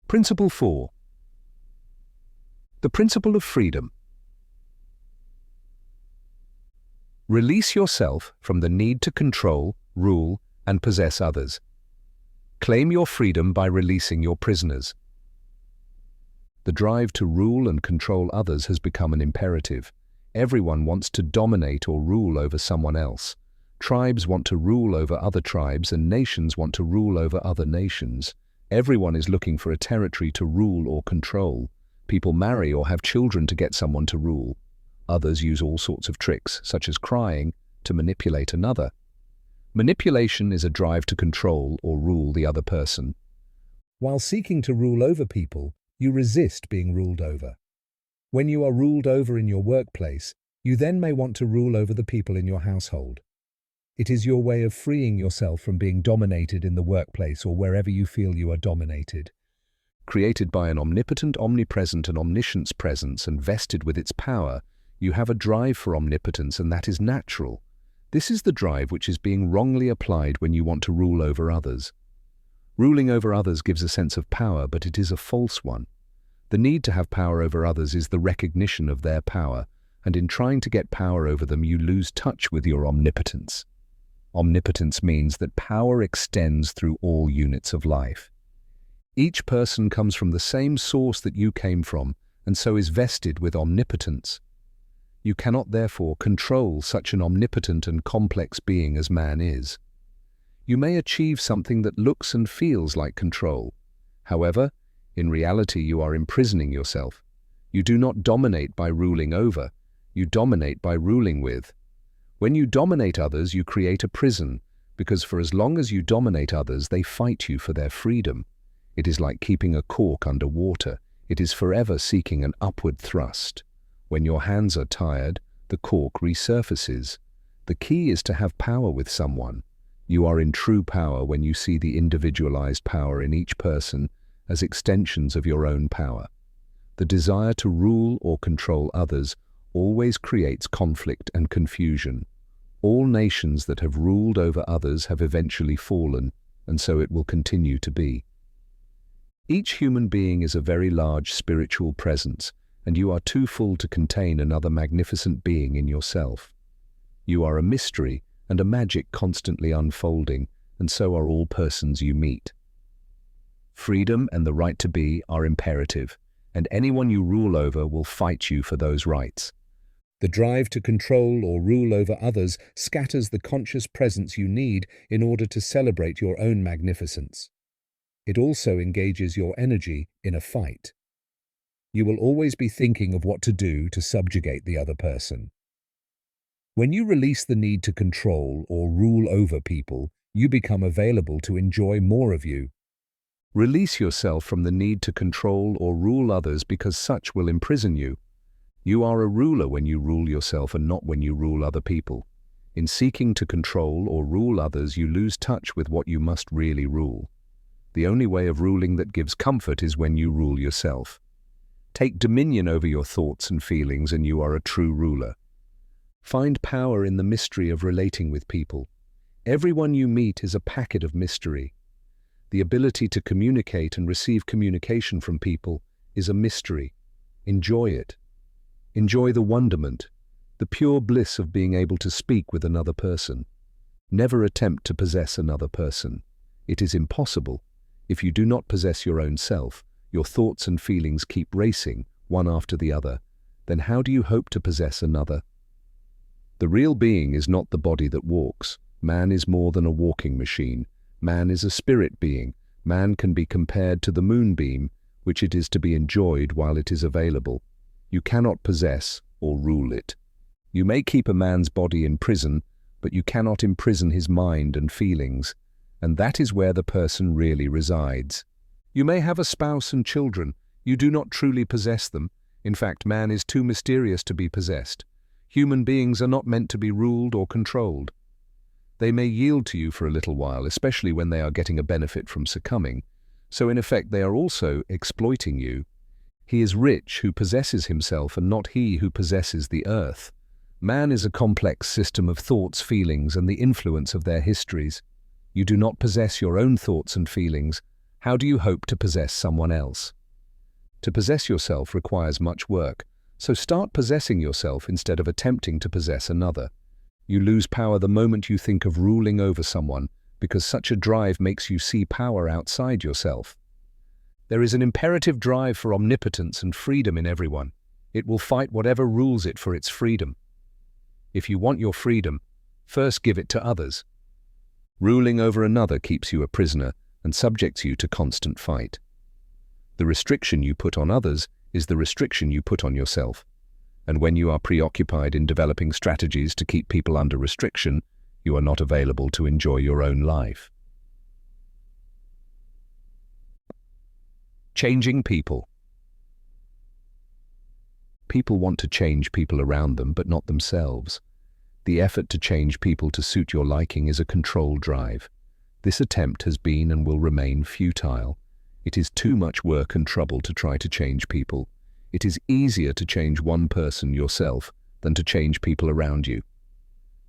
Principle 4. The principle of freedom. Release yourself from the need to control, rule, and possess others. Claim your freedom by releasing your prisoners. The drive to rule and control others has become an imperative. Everyone wants to dominate or rule over someone else. Tribes want to rule over other tribes, and nations want to rule over other nations. Everyone is looking for a territory to rule or control. People marry or have children to get someone to rule. Others use all sorts of tricks, such as crying, to manipulate another. Manipulation is a drive to control or rule the other person. While seeking to rule over people, you resist being ruled over. When you are ruled over in your workplace, you then may want to rule over the people in your household. It is your way of freeing yourself from being dominated in the workplace or wherever you feel you are dominated. Created by an omnipotent, omnipresent, and omniscient presence and vested with its power, you have a drive for omnipotence, and that is natural. This is the drive which is being wrongly applied when you want to rule over others. Ruling over others gives a sense of power, but it is a false one. The need to have power over others is the recognition of their power, and in trying to get power over them, you lose touch with your omnipotence. Omnipotence means that power extends through all units of life. Each person comes from the same source that you came from, and so is vested with omnipotence. You cannot therefore control such an omnipotent and complex being as man is. You may achieve something that looks and feels like control. However, in reality you are imprisoning yourself. You do not dominate by ruling over, you dominate by ruling with. When you dominate others, you create a prison, because for as long as you dominate others, they fight you for their freedom. It is like keeping a cork under water. It is forever seeking an upward thrust. When your hands are tired, the cork resurfaces. The key is to have power with someone. You are in true power when you see the individualized power in each person as extensions of your own power. The desire to rule or control others always creates conflict and confusion. All nations that have ruled over others have eventually fallen, and so it will continue to be. Each human being is a very large spiritual presence, and you are too full to contain another magnificent being in yourself. You are a mystery and a magic constantly unfolding, and so are all persons you meet. Freedom and the right to be are imperative, and anyone you rule over will fight you for those rights. The drive to control or rule over others scatters the conscious presence you need in order to celebrate your own magnificence. It also engages your energy in a fight. You will always be thinking of what to do to subjugate the other person. When you release the need to control or rule over people, you become available to enjoy more of you. Release yourself from the need to control or rule others, because such will imprison you. You are a ruler when you rule yourself and not when you rule other people. In seeking to control or rule others, you lose touch with what you must really rule. The only way of ruling that gives comfort is when you rule yourself. Take dominion over your thoughts and feelings, and you are a true ruler. Find power in the mystery of relating with people. Everyone you meet is a packet of mystery. The ability to communicate and receive communication from people is a mystery. Enjoy it. Enjoy the wonderment, the pure bliss of being able to speak with another person. Never attempt to possess another person. It is impossible. If you do not possess your own self, your thoughts and feelings keep racing, one after the other. Then how do you hope to possess another? The real being is not the body that walks. Man is more than a walking machine. Man is a spirit being. Man can be compared to the moonbeam, which it is to be enjoyed while it is available. You cannot possess or rule it. You may keep a man's body in prison, but you cannot imprison his mind and feelings, and that is where the person really resides. You may have a spouse and children. You do not truly possess them. In fact, man is too mysterious to be possessed. Human beings are not meant to be ruled or controlled. They may yield to you for a little while, especially when they are getting a benefit from succumbing. So in effect, they are also exploiting you. He is rich who possesses himself, and not he who possesses the earth. Man is a complex system of thoughts, feelings, and the influence of their histories. You do not possess your own thoughts and feelings, How do you hope to possess someone else? To possess yourself requires much work, so start possessing yourself instead of attempting to possess another. You lose power the moment you think of ruling over someone, because such a drive makes you see power outside yourself. There is an imperative drive for omnipotence and freedom in everyone. It will fight whatever rules it for its freedom. If you want your freedom, first give it to others. Ruling over another keeps you a prisoner and subjects you to constant fight. The restriction you put on others is the restriction you put on yourself. And when you are preoccupied in developing strategies to keep people under restriction, you are not available to enjoy your own life. Changing people. People want to change people around them, but not themselves. The effort to change people to suit your liking is a control drive. This attempt has been and will remain futile. It is too much work and trouble to try to change people. It is easier to change one person, yourself, than to change people around you.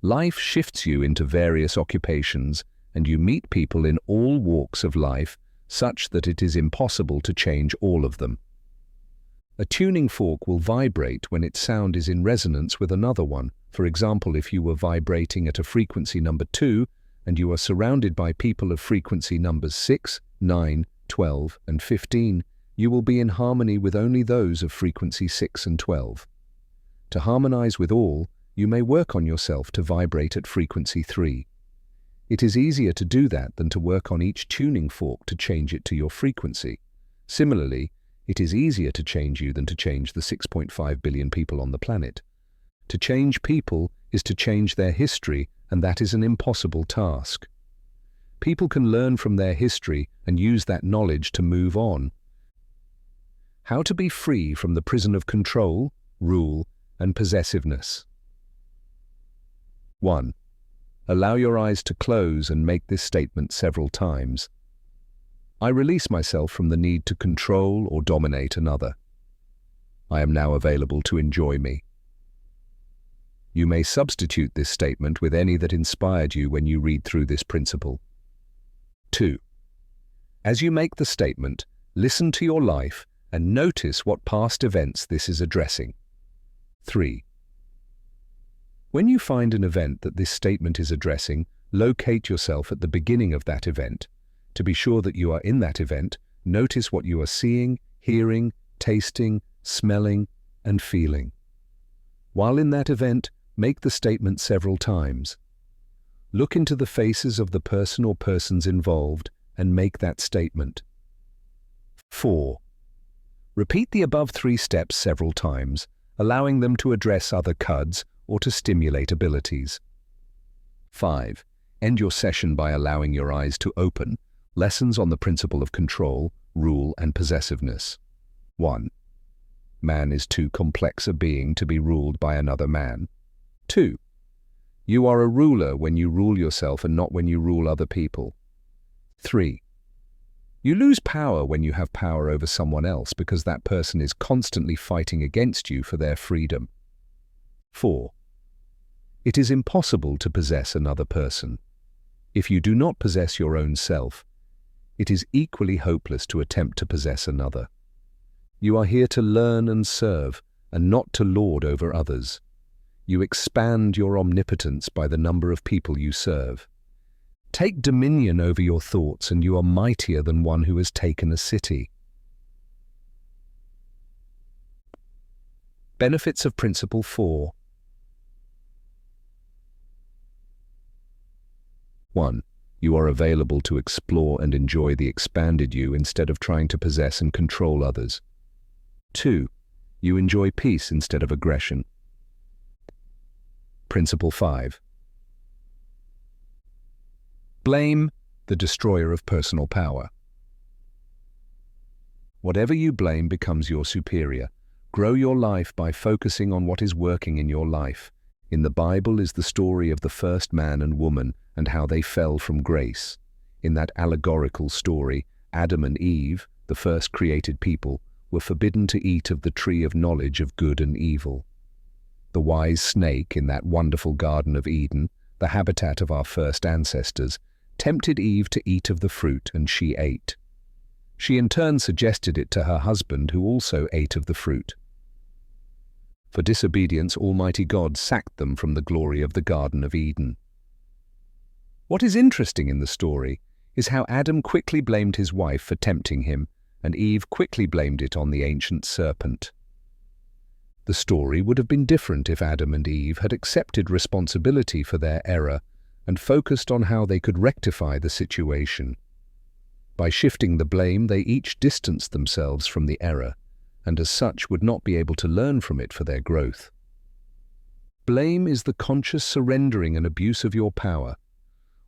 Life shifts you into various occupations, and you meet people in all walks of life, such that it is impossible to change all of them. A tuning fork will vibrate when its sound is in resonance with another one. For example, if you were vibrating at a frequency number 2, and you are surrounded by people of frequency numbers 6, 9, 12, and 15, you will be in harmony with only those of frequency 6 and 12. To harmonize with all, you may work on yourself to vibrate at frequency 3. It is easier to do that than to work on each tuning fork to change it to your frequency. Similarly, it is easier to change you than to change the 6.5 billion people on the planet. To change people is to change their history, and that is an impossible task. People can learn from their history and use that knowledge to move on. How to be free from the prison of control, rule, and possessiveness. 1. Allow your eyes to close and make this statement several times. I release myself from the need to control or dominate another. I am now available to enjoy me. You may substitute this statement with any that inspired you when you read through this principle. 2. As you make the statement, listen to your life and notice what past events this is addressing. 3. When you find an event that this statement is addressing, locate yourself at the beginning of that event. To be sure that you are in that event, notice what you are seeing, hearing, tasting, smelling, and feeling. While in that event, make the statement several times. Look into the faces of the person or persons involved and make that statement. 4. Repeat the above 3 steps several times, allowing them to address other cuds or to stimulate abilities. 5. End your session by allowing your eyes to open. Lessons on the principle of control, rule, and possessiveness. 1. Man is too complex a being to be ruled by another man. 2. You are a ruler when you rule yourself and not when you rule other people. 3. You lose power when you have power over someone else because that person is constantly fighting against you for their freedom. 4. It is impossible to possess another person. If you do not possess your own self, it is equally hopeless to attempt to possess another. You are here to learn and serve, and not to lord over others. You expand your omnipotence by the number of people you serve. Take dominion over your thoughts, and you are mightier than one who has taken a city. Benefits of Principle 4. 1. You are available to explore and enjoy the expanded you instead of trying to possess and control others. 2. You enjoy peace instead of aggression. Principle 5. Blame, the destroyer of personal power. Whatever you blame becomes your superior. Grow your life by focusing on what is working in your life. In the Bible is the story of the first man and woman and how they fell from grace. In that allegorical story, Adam and Eve, the first created people, were forbidden to eat of the tree of knowledge of good and evil. The wise snake in that wonderful Garden of Eden, the habitat of our first ancestors, tempted Eve to eat of the fruit, and she ate. She in turn suggested it to her husband, who also ate of the fruit. For disobedience, Almighty God sacked them from the glory of the Garden of Eden. What is interesting in the story is how Adam quickly blamed his wife for tempting him, and Eve quickly blamed it on the ancient serpent. The story would have been different if Adam and Eve had accepted responsibility for their error and focused on how they could rectify the situation. By shifting the blame, they each distanced themselves from the error, and as such would not be able to learn from it for their growth. Blame is the conscious surrendering and abuse of your power.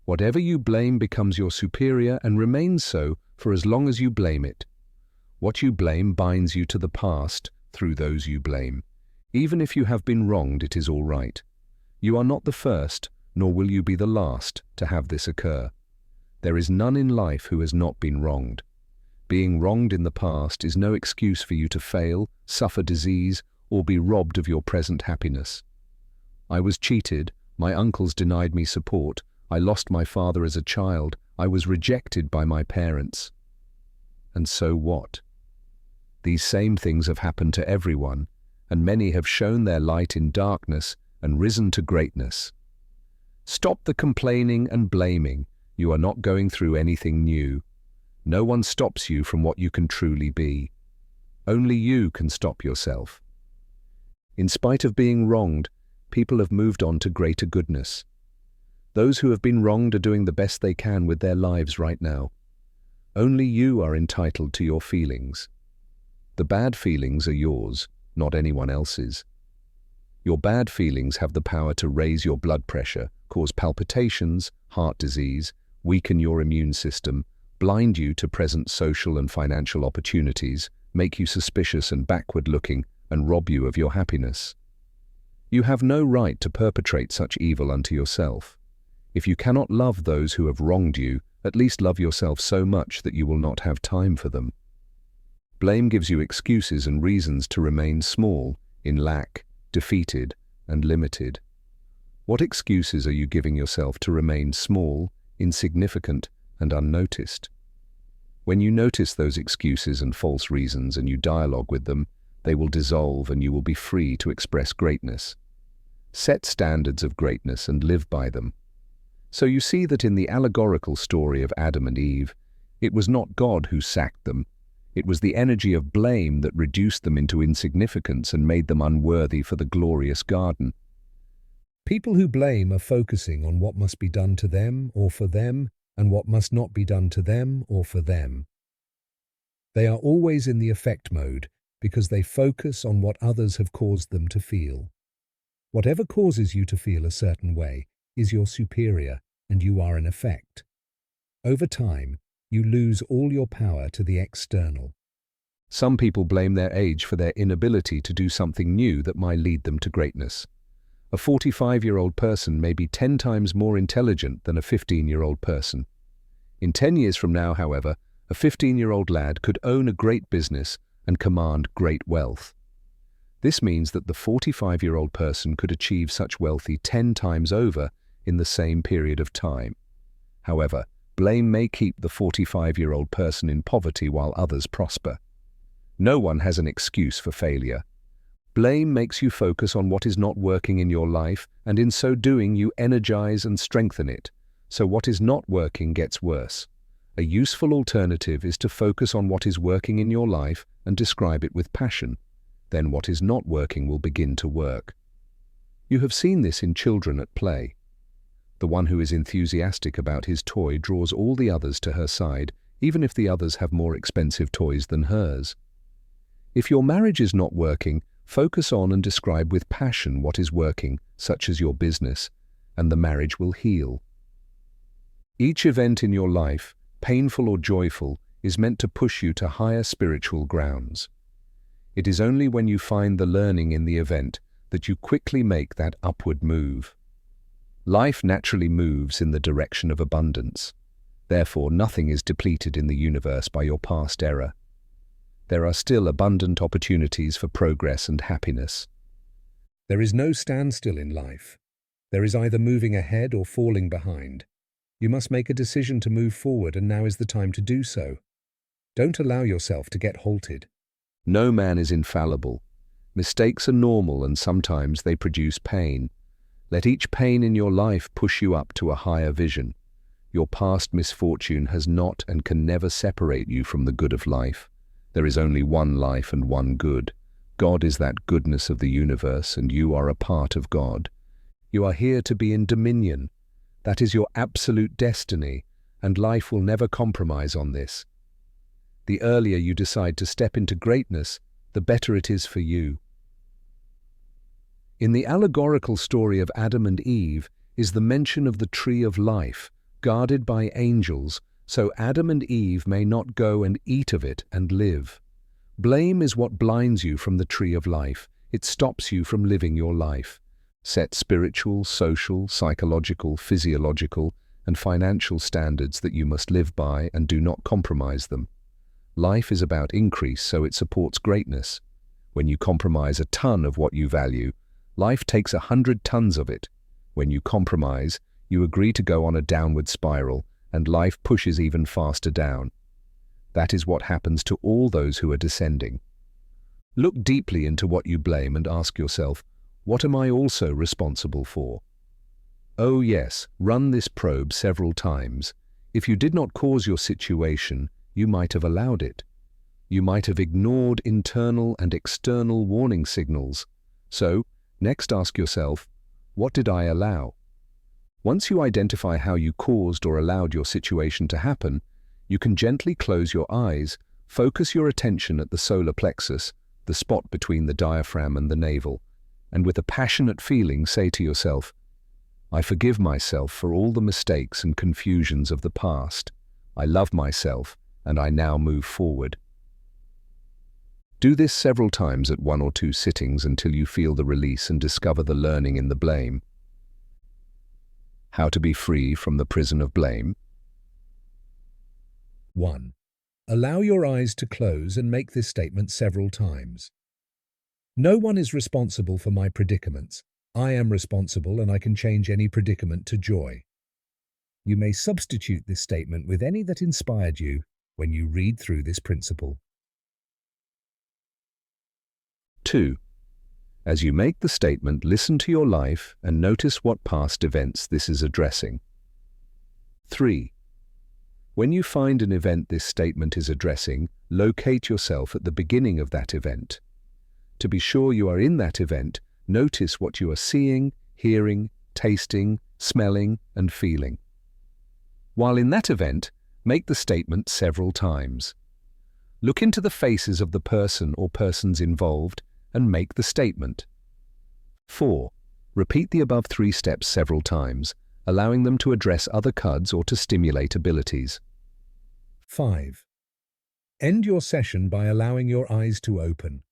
Whatever you blame becomes your superior and remains so for as long as you blame it. What you blame binds you to the past through those you blame. Even if you have been wronged, it is all right. You are not the first, nor will you be the last, to have this occur. There is none in life who has not been wronged. Being wronged in the past is no excuse for you to fail, suffer disease, or be robbed of your present happiness. I was cheated, my uncles denied me support, I lost my father as a child, I was rejected by my parents. And so what? These same things have happened to everyone, and many have shown their light in darkness and risen to greatness. Stop the complaining and blaming. You are not going through anything new. No one stops you from what you can truly be. Only you can stop yourself. In spite of being wronged, people have moved on to greater goodness. Those who have been wronged are doing the best they can with their lives right now. Only you are entitled to your feelings. The bad feelings are yours, not anyone else's. Your bad feelings have the power to raise your blood pressure, cause palpitations, heart disease, weaken your immune system, blind you to present social and financial opportunities, make you suspicious and backward-looking, and rob you of your happiness. You have no right to perpetrate such evil unto yourself. If you cannot love those who have wronged you, at least love yourself so much that you will not have time for them. Blame gives you excuses and reasons to remain small, in lack, defeated, and limited. What excuses are you giving yourself to remain small, insignificant, and unnoticed? When you notice those excuses and false reasons and you dialogue with them, they will dissolve and you will be free to express greatness. Set standards of greatness and live by them. So you see that in the allegorical story of Adam and Eve, it was not God who sacked them. It was the energy of blame that reduced them into insignificance and made them unworthy for the glorious garden. People who blame are focusing on what must be done to them or for them, and what must not be done to them or for them. They are always in the effect mode because they focus on what others have caused them to feel. Whatever causes you to feel a certain way is your superior, and you are an effect. Over time, you lose all your power to the external. Some people blame their age for their inability to do something new that might lead them to greatness. A 45-year-old person may be 10 times more intelligent than a 15-year-old person. In 10 years from now, however, a 15-year-old lad could own a great business and command great wealth. This means that the 45-year-old person could achieve such wealth 10 times over in the same period of time. However, blame may keep the 45-year-old person in poverty while others prosper. No one has an excuse for failure. Blame makes you focus on what is not working in your life, and in so doing you energize and strengthen it, so what is not working gets worse. A useful alternative is to focus on what is working in your life and describe it with passion. Then what is not working will begin to work. You have seen this in children at play. The one who is enthusiastic about his toy draws all the others to her side, even if the others have more expensive toys than hers. If your marriage is not working, focus on and describe with passion what is working, such as your business, and the marriage will heal. Each event in your life, painful or joyful, is meant to push you to higher spiritual grounds. It is only when you find the learning in the event that you quickly make that upward move. Life naturally moves in the direction of abundance. Therefore, nothing is depleted in the universe by your past error. There are still abundant opportunities for progress and happiness. There is no standstill in life. There is either moving ahead or falling behind. You must make a decision to move forward, and now is the time to do so. Don't allow yourself to get halted. No man is infallible. Mistakes are normal and sometimes they produce pain. Let each pain in your life push you up to a higher vision. Your past misfortune has not and can never separate you from the good of life. There is only one life and one good. God is that goodness of the universe, and you are a part of God. You are here to be in dominion. That is your absolute destiny, and life will never compromise on this. The earlier you decide to step into greatness, the better it is for you. In the allegorical story of Adam and Eve is the mention of the tree of life, guarded by angels, so Adam and Eve may not go and eat of it and live. Blame is what blinds you from the tree of life. It stops you from living your life. Set spiritual, social, psychological, physiological, and financial standards that you must live by and do not compromise them. Life is about increase, so it supports greatness. When you compromise a ton of what you value, life takes 100 tons of it. When you compromise, you agree to go on a downward spiral, and life pushes even faster down. That is what happens to all those who are descending. Look deeply into what you blame and ask yourself, what am I also responsible for? Oh yes, run this probe several times. If you did not cause your situation, you might have allowed it. You might have ignored internal and external warning signals. So, next ask yourself, what did I allow? Once you identify how you caused or allowed your situation to happen, you can gently close your eyes, focus your attention at the solar plexus, the spot between the diaphragm and the navel, and with a passionate feeling say to yourself, I forgive myself for all the mistakes and confusions of the past. I love myself, and I now move forward. Do this several times at 1 or 2 sittings until you feel the release and discover the learning in the blame. How to be free from the prison of blame? 1. Allow your eyes to close and make this statement several times. No one is responsible for my predicaments. I am responsible and I can change any predicament to joy. You may substitute this statement with any that inspired you when you read through this principle. 2. As you make the statement, listen to your life and notice what past events this is addressing. 3. When you find an event this statement is addressing, locate yourself at the beginning of that event. To be sure you are in that event, notice what you are seeing, hearing, tasting, smelling, and feeling. While in that event, make the statement several times. Look into the faces of the person or persons involved and make the statement. 4. Repeat the above 3 steps several times, allowing them to address other cuds or to stimulate abilities. 5. End your session by allowing your eyes to open.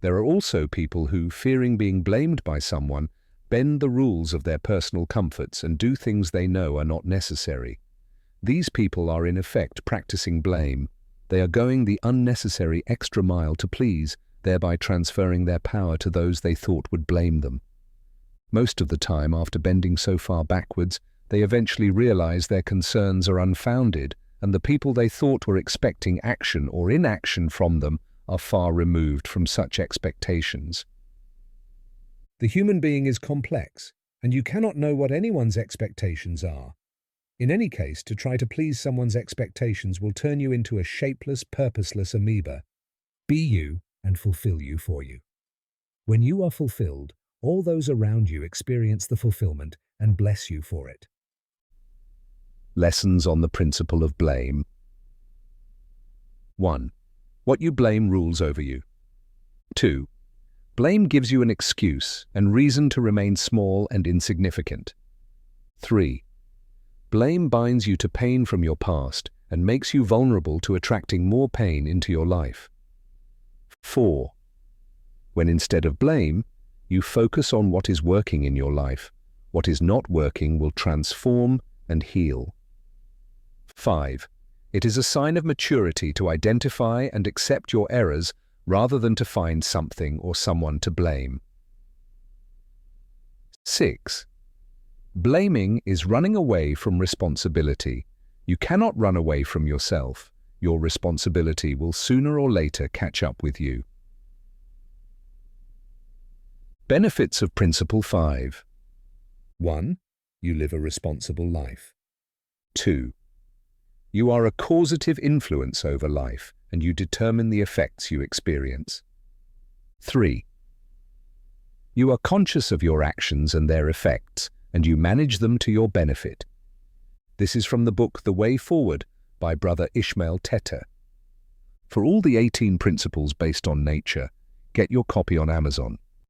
There are also people who, fearing being blamed by someone, bend the rules of their personal comforts and do things they know are not necessary. These people are in effect practicing blame. They are going the unnecessary extra mile to please, thereby transferring their power to those they thought would blame them. Most of the time, after bending so far backwards, they eventually realize their concerns are unfounded, and the people they thought were expecting action or inaction from them are far removed from such expectations. The human being is complex, and you cannot know what anyone's expectations are. In any case, to try to please someone's expectations will turn you into a shapeless, purposeless amoeba. Be you and fulfill you for you. When you are fulfilled, all those around you experience the fulfillment and bless you for it. Lessons on the principle of blame. 1. What you blame rules over you. 2. Blame gives you an excuse and reason to remain small and insignificant. 3. Blame binds you to pain from your past and makes you vulnerable to attracting more pain into your life. 4. When instead of blame, you focus on what is working in your life, what is not working will transform and heal. 5. It is a sign of maturity to identify and accept your errors rather than to find something or someone to blame. 6. Blaming is running away from responsibility. You cannot run away from yourself. Your responsibility will sooner or later catch up with you. Benefits of Principle 5. 1. You live a responsible life. 2. You are a causative influence over life, and you determine the effects you experience. 3. You are conscious of your actions and their effects, and you manage them to your benefit. This is from the book The Way Forward by Brother Ishmael Teta. For all the 18 principles based on nature, get your copy on Amazon.